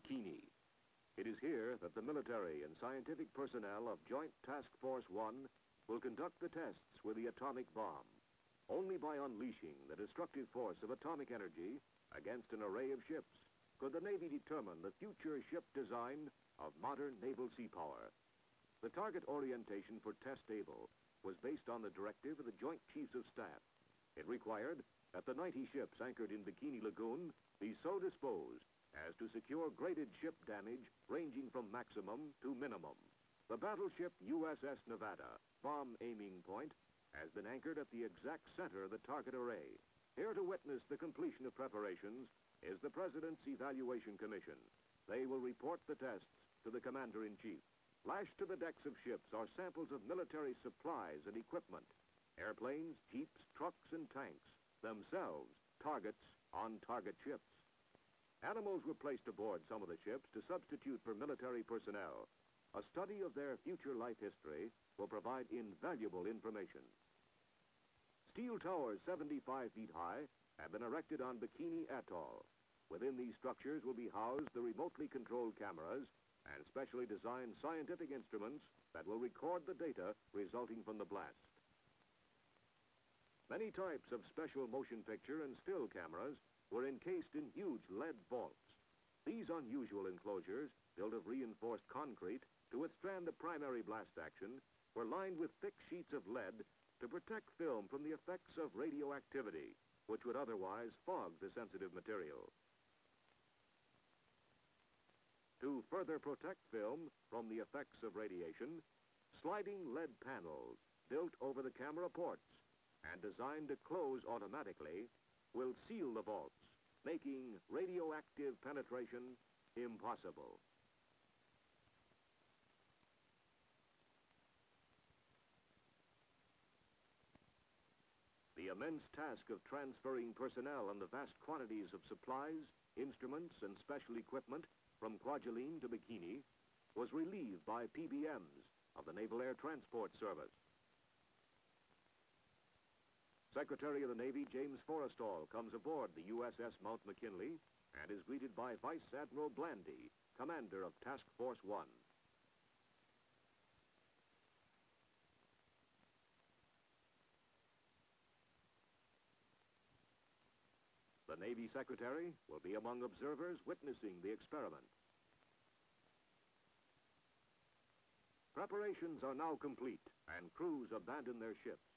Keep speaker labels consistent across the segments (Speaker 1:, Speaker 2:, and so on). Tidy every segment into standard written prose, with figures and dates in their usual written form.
Speaker 1: Bikini. It is here that the military and scientific personnel of Joint Task Force 1 will conduct the tests with the atomic bomb. Only by unleashing the destructive force of atomic energy against an array of ships could the Navy determine the future ship design of modern naval sea power. The target orientation for Test Able was based on the directive of the Joint Chiefs of Staff. It required that the 90 ships anchored in Bikini Lagoon be so disposed as to secure graded ship damage ranging from maximum to minimum. The battleship USS Nevada, bomb aiming point, has been anchored at the exact center of the target array. Here to witness the completion of preparations is the President's Evaluation Commission. They will report the tests to the Commander-in-Chief. Lashed to the decks of ships are samples of military supplies and equipment. Airplanes, jeeps, trucks, and tanks, themselves targets on target ships. Animals were placed aboard some of the ships to substitute for military personnel. A study of their future life history will provide invaluable information. Steel towers 75 feet high have been erected on Bikini Atoll. Within these structures will be housed the remotely controlled cameras and specially designed scientific instruments that will record the data resulting from the blast. Many types of special motion picture and still cameras were encased in huge lead vaults. These unusual enclosures, built of reinforced concrete to withstand the primary blast action, were lined with thick sheets of lead to protect film from the effects of radioactivity, which would otherwise fog the sensitive material. To further protect film from the effects of radiation, sliding lead panels built over the camera ports and designed to close automatically will seal the vaults, making radioactive penetration impossible. The immense task of transferring personnel and the vast quantities of supplies, instruments, and special equipment from Kwajalein to Bikini was relieved by PBMs of the Naval Air Transport Service. Secretary of the Navy James Forrestal comes aboard the USS Mount McKinley and is greeted by Vice Admiral Blandy, commander of Task Force 1. The Navy Secretary will be among observers witnessing the experiment. Preparations are now complete and crews abandon their ships.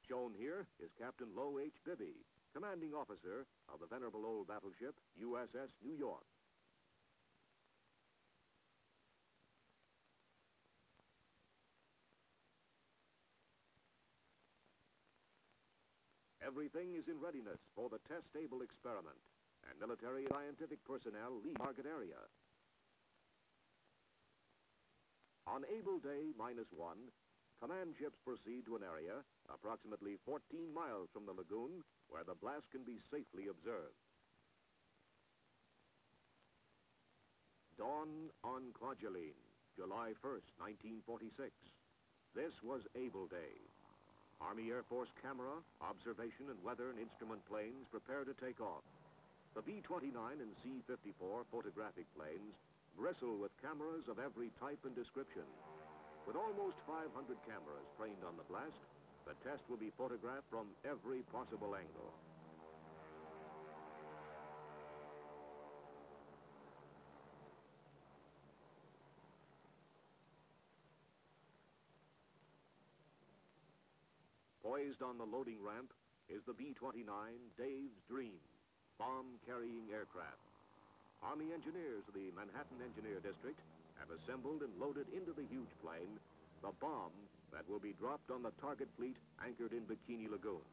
Speaker 1: Shown here is Captain Low H. Bibby, commanding officer of the venerable old battleship USS New York. Everything is in readiness for the test-able experiment, and military and scientific personnel leave the target area. On Able Day -1, command ships proceed to an area approximately 14 miles from the lagoon where the blast can be safely observed. Dawn on Kwajalein, July 1st, 1946. This was Able Day. Army Air Force camera, observation, and weather and instrument planes prepare to take off. The B-29 and C-54 photographic planes bristle with cameras of every type and description. With almost 500 cameras trained on the blast, the test will be photographed from every possible angle. Poised on the loading ramp is the B-29 Dave's Dream, bomb-carrying aircraft. Army engineers of the Manhattan Engineer District have assembled and loaded into the huge plane the bomb that will be dropped on the target fleet anchored in Bikini Lagoon.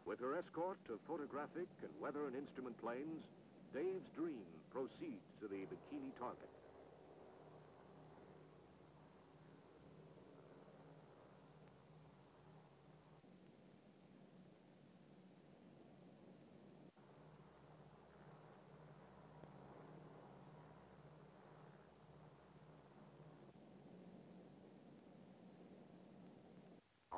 Speaker 1: With her escort of photographic and weather and instrument planes, Dave's Dream proceeds to the Bikini target.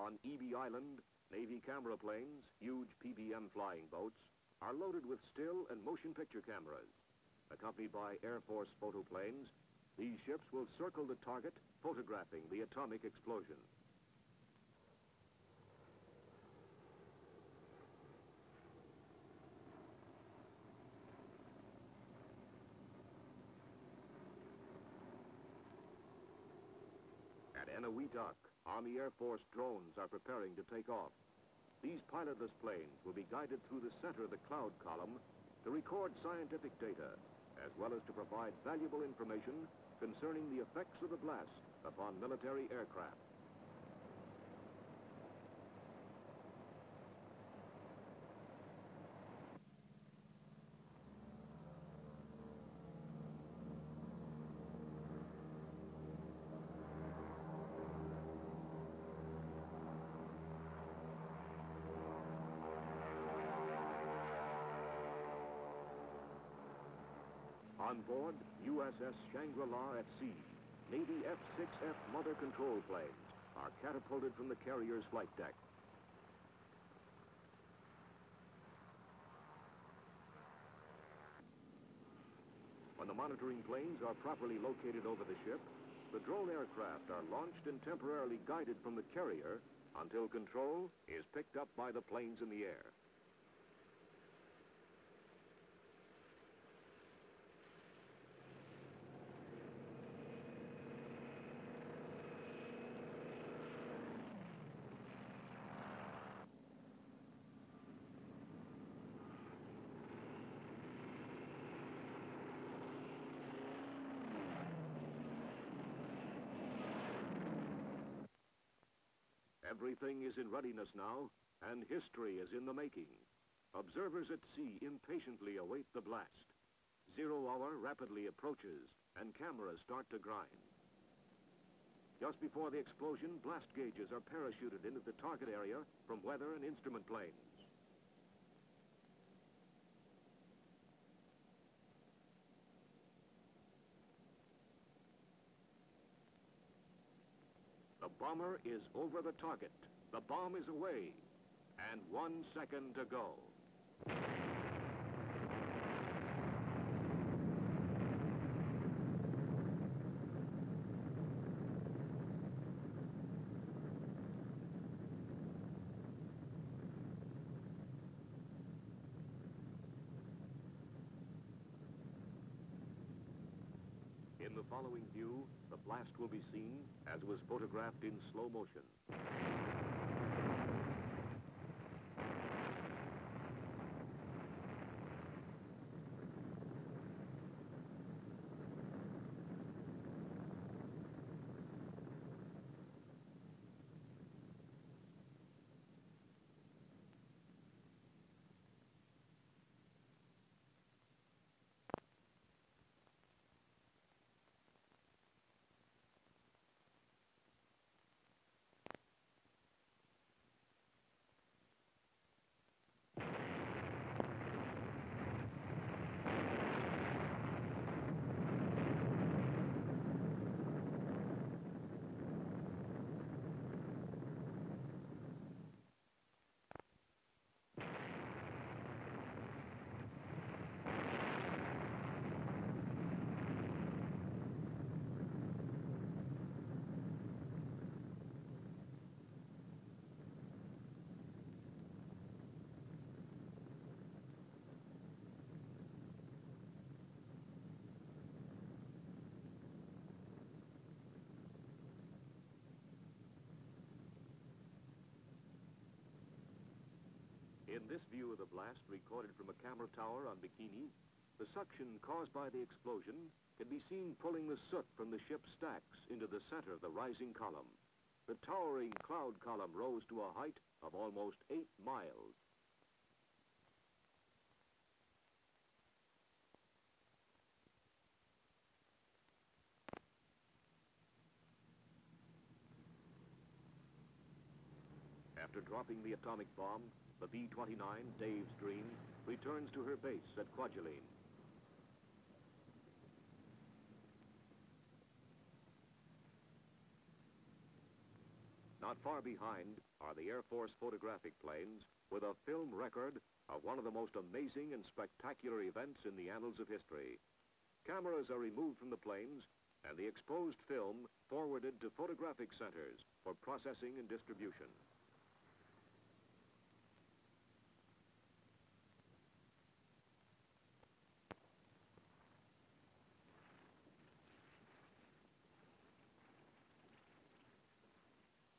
Speaker 1: On E.B. Island, Navy camera planes, huge PBM flying boats, are loaded with still and motion picture cameras. Accompanied by Air Force photoplanes, these ships will circle the target, photographing the atomic explosion. At Eniwetok, Army Air Force drones are preparing to take off. These pilotless planes will be guided through the center of the cloud column to record scientific data, as well as to provide valuable information concerning the effects of the blast upon military aircraft. On board USS Shangri-La at sea, Navy F-6F mother control planes are catapulted from the carrier's flight deck. When the monitoring planes are properly located over the ship, the drone aircraft are launched and temporarily guided from the carrier until control is picked up by the planes in the air. Everything is in readiness now, and history is in the making. Observers at sea impatiently await the blast. 0 hour rapidly approaches, and cameras start to grind. Just before the explosion, blast gauges are parachuted into the target area from weather and instrument planes. The bomber is over the target. The bomb is away. And 1 second to go. In the following view, the blast will be seen as was photographed in slow motion. In this view of the blast recorded from a camera tower on Bikini, the suction caused by the explosion can be seen pulling the soot from the ship's stacks into the center of the rising column. The towering cloud column rose to a height of almost 8 miles. After dropping the atomic bomb, the B-29, Dave's Dream, returns to her base at Kwajalein. Not far behind are the Air Force photographic planes with a film record of one of the most amazing and spectacular events in the annals of history. Cameras are removed from the planes and the exposed film forwarded to photographic centers for processing and distribution.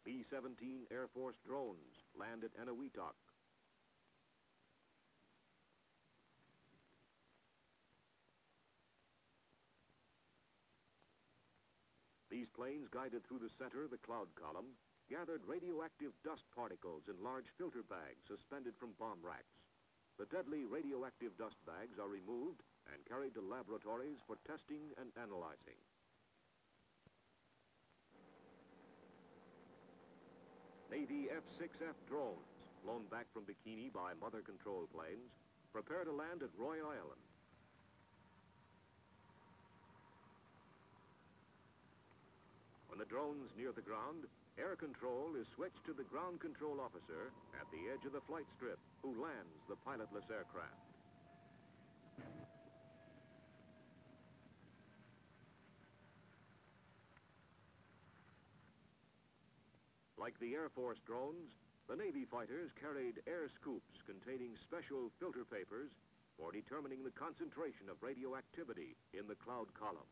Speaker 1: B-17 Air Force drones land at Eniwetok. These planes, guided through the center of the cloud column, gathered radioactive dust particles in large filter bags suspended from bomb racks. The deadly radioactive dust bags are removed and carried to laboratories for testing and analyzing. Navy F-6F drones, flown back from Bikini by mother control planes, prepare to land at Roy Island. When the drone's near the ground, air control is switched to the ground control officer at the edge of the flight strip, who lands the pilotless aircraft. Like the Air Force drones, the Navy fighters carried air scoops containing special filter papers for determining the concentration of radioactivity in the cloud column.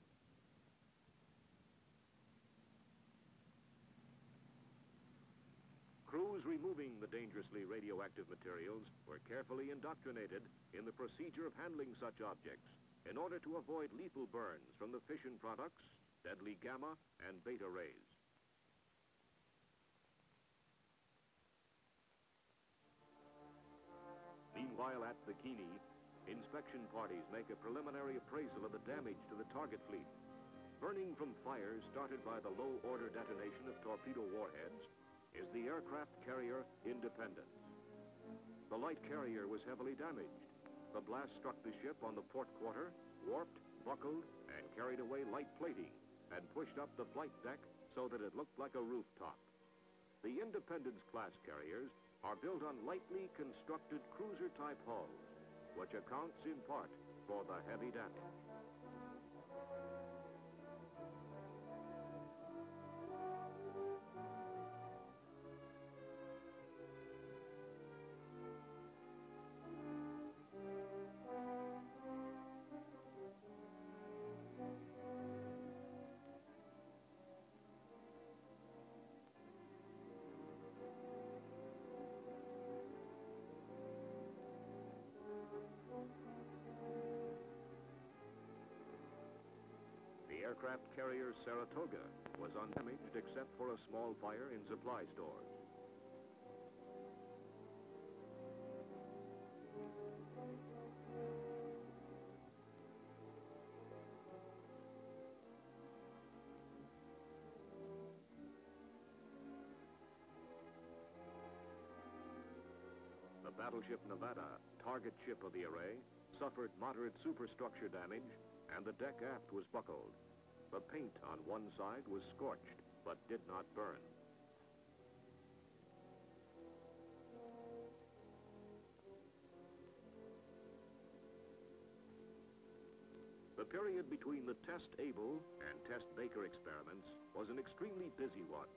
Speaker 1: Crews removing the dangerously radioactive materials were carefully indoctrinated in the procedure of handling such objects in order to avoid lethal burns from the fission products, deadly gamma and beta rays. Meanwhile, at Bikini, inspection parties make a preliminary appraisal of the damage to the target fleet. Burning from fires started by the low-order detonation of torpedo warheads is the aircraft carrier Independence. The light carrier was heavily damaged. The blast struck the ship on the port quarter, warped, buckled, and carried away light plating and pushed up the flight deck so that it looked like a rooftop. The Independence-class carriers are built on lightly constructed cruiser-type hulls, which accounts in part for the heavy damage. The aircraft carrier Saratoga was undamaged except for a small fire in supply stores. The battleship Nevada, target ship of the array, suffered moderate superstructure damage, and the deck aft was buckled. The paint on one side was scorched, but did not burn. The period between the Test Able and Test Baker experiments was an extremely busy one.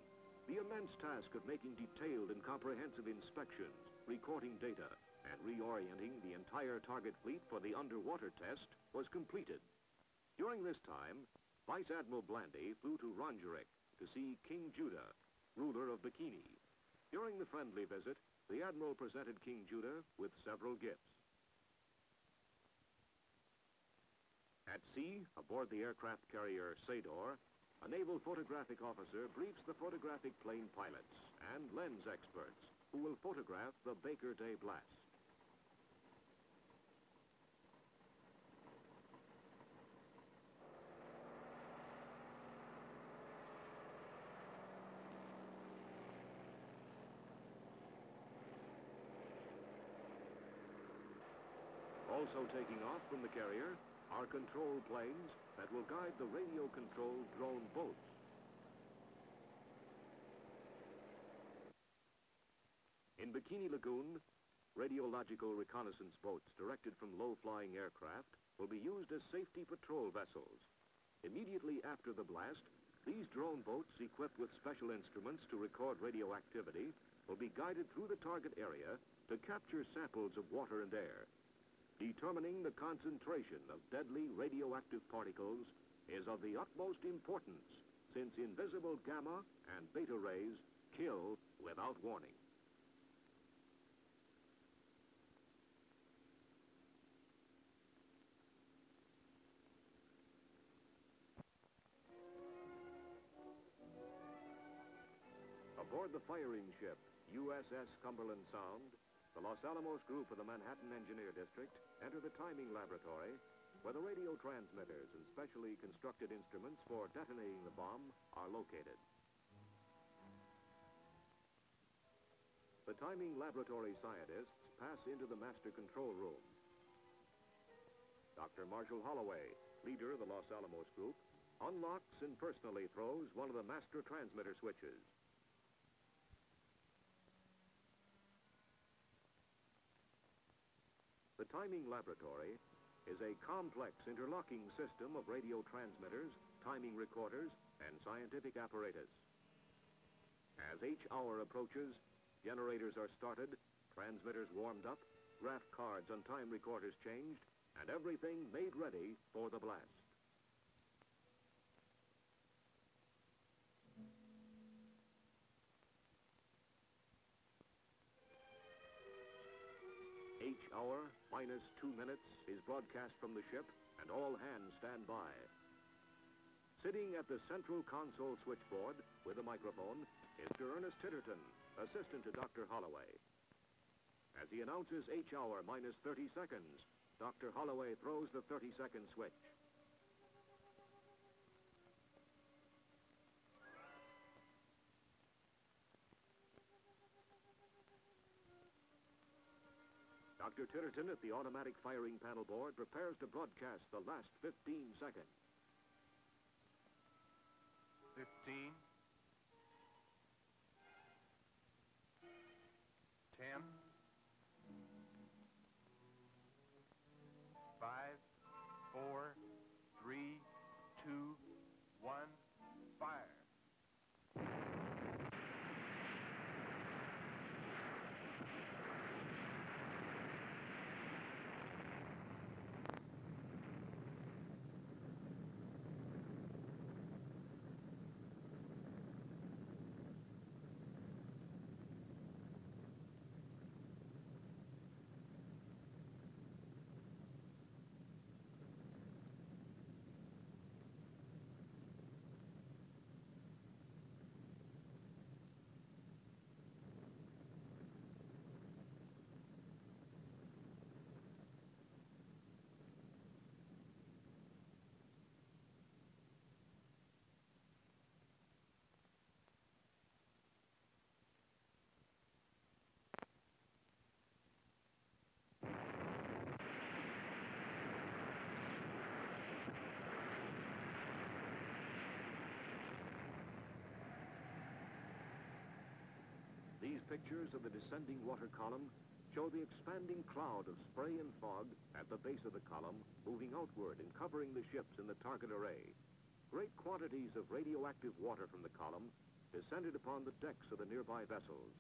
Speaker 1: The immense task of making detailed and comprehensive inspections, recording data, and reorienting the entire target fleet for the underwater test was completed. During this time, Vice Admiral Blandy flew to Rongerik to see King Judah, ruler of Bikini. During the friendly visit, the Admiral presented King Judah with several gifts. At sea, aboard the aircraft carrier Sador, a naval photographic officer briefs the photographic plane pilots and lens experts who will photograph the Baker Day blast. Also taking off from the carrier are control planes that will guide the radio-controlled drone boats. Bikini Lagoon, radiological reconnaissance boats directed from low-flying aircraft will be used as safety patrol vessels. Immediately after the blast, these drone boats, equipped with special instruments to record radioactivity, will be guided through the target area to capture samples of water and air. Determining the concentration of deadly radioactive particles is of the utmost importance, since invisible gamma and beta rays kill without warning. Aboard the firing ship USS Cumberland Sound, the Los Alamos group of the Manhattan Engineer District enter the timing laboratory, where the radio transmitters and specially constructed instruments for detonating the bomb are located. The timing laboratory scientists pass into the master control room. Dr. Marshall Holloway, leader of the Los Alamos group, unlocks and personally throws one of the master transmitter switches. The timing laboratory is a complex interlocking system of radio transmitters, timing recorders, and scientific apparatus. As H hour approaches, generators are started, transmitters warmed up, graph cards on time recorders changed, and everything made ready for the blast. H hour minus 2 minutes is broadcast from the ship, and all hands stand by. Sitting at the central console switchboard with a microphone is Mr. Ernest Titterton, assistant to Dr. Holloway. As he announces H hour minus 30 seconds, Dr. Holloway throws the 30-second switch. Dr. Titterton at the automatic firing panel board prepares to broadcast the last 15 seconds.
Speaker 2: 15. 10. 5, 4, 3, 2, 1, fire.
Speaker 1: These pictures of the descending water column show the expanding cloud of spray and fog at the base of the column, moving outward and covering the ships in the target array. Great quantities of radioactive water from the column descended upon the decks of the nearby vessels,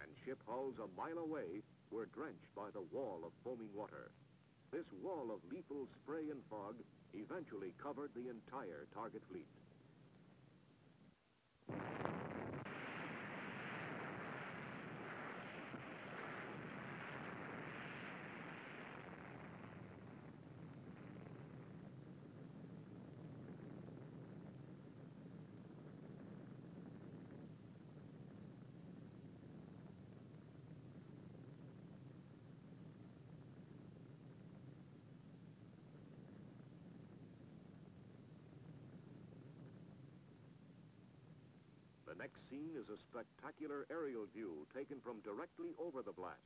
Speaker 1: and ship hulls a mile away were drenched by the wall of foaming water. This wall of lethal spray and fog eventually covered the entire target fleet. The next scene is a spectacular aerial view taken from directly over the blast.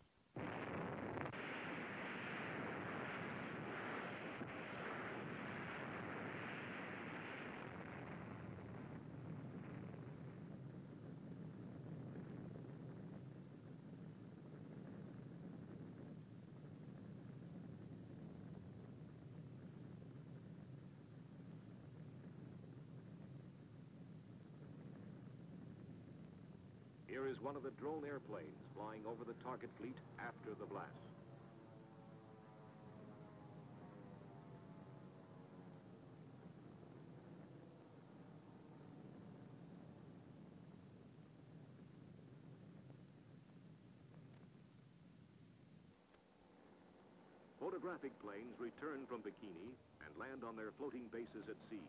Speaker 1: is one of the drone airplanes flying over the target fleet after the blast. Photographic planes return from Bikini and land on their floating bases at sea.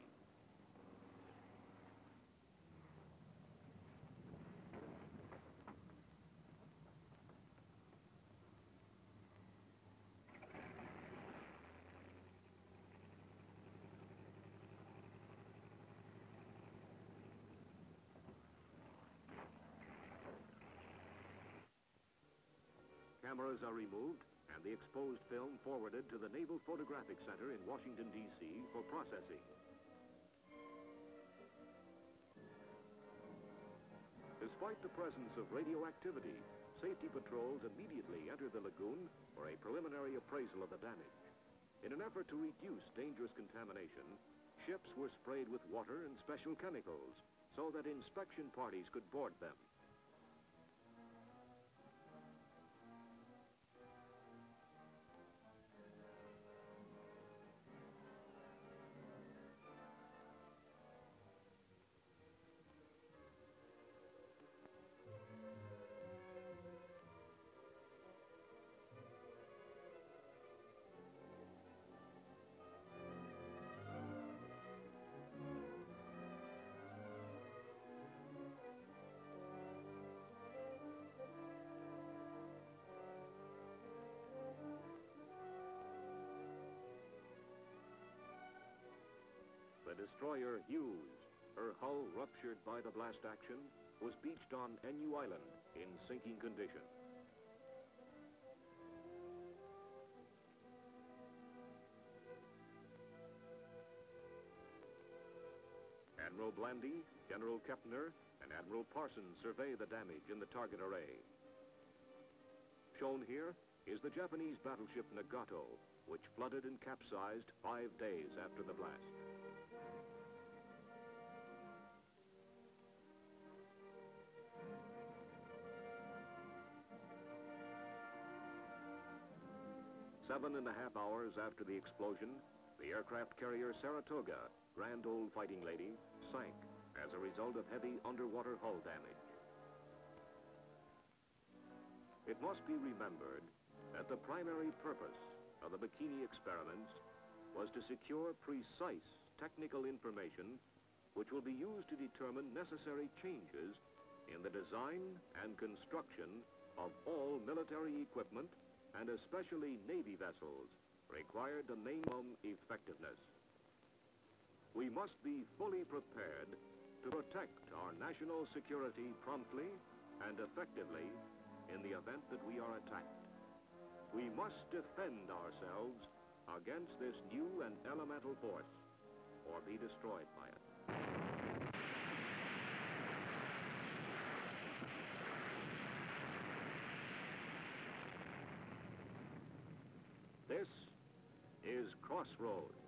Speaker 1: Cameras are removed and the exposed film forwarded to the Naval Photographic Center in Washington, D.C. for processing. Despite the presence of radioactivity, safety patrols immediately entered the lagoon for a preliminary appraisal of the damage. In an effort to reduce dangerous contamination, ships were sprayed with water and special chemicals so that inspection parties could board them. The destroyer Hughes, her hull ruptured by the blast action, was beached on Enu Island in sinking condition. Admiral Blandy, General Kepner, and Admiral Parsons survey the damage in the target array. Shown here is the Japanese battleship Nagato, which flooded and capsized 5 days after the blast. Seven and a half hours after the explosion, the aircraft carrier Saratoga, grand old fighting lady, sank as a result of heavy underwater hull damage. It must be remembered that the primary purpose of the Bikini experiments was to secure precise technical information which will be used to determine necessary changes in the design and construction of all military equipment and especially Navy vessels required to minimum effectiveness. We must be fully prepared to protect our national security promptly and effectively in the event that we are attacked. We must defend ourselves against this new and elemental force or be destroyed by it. This is Crossroads.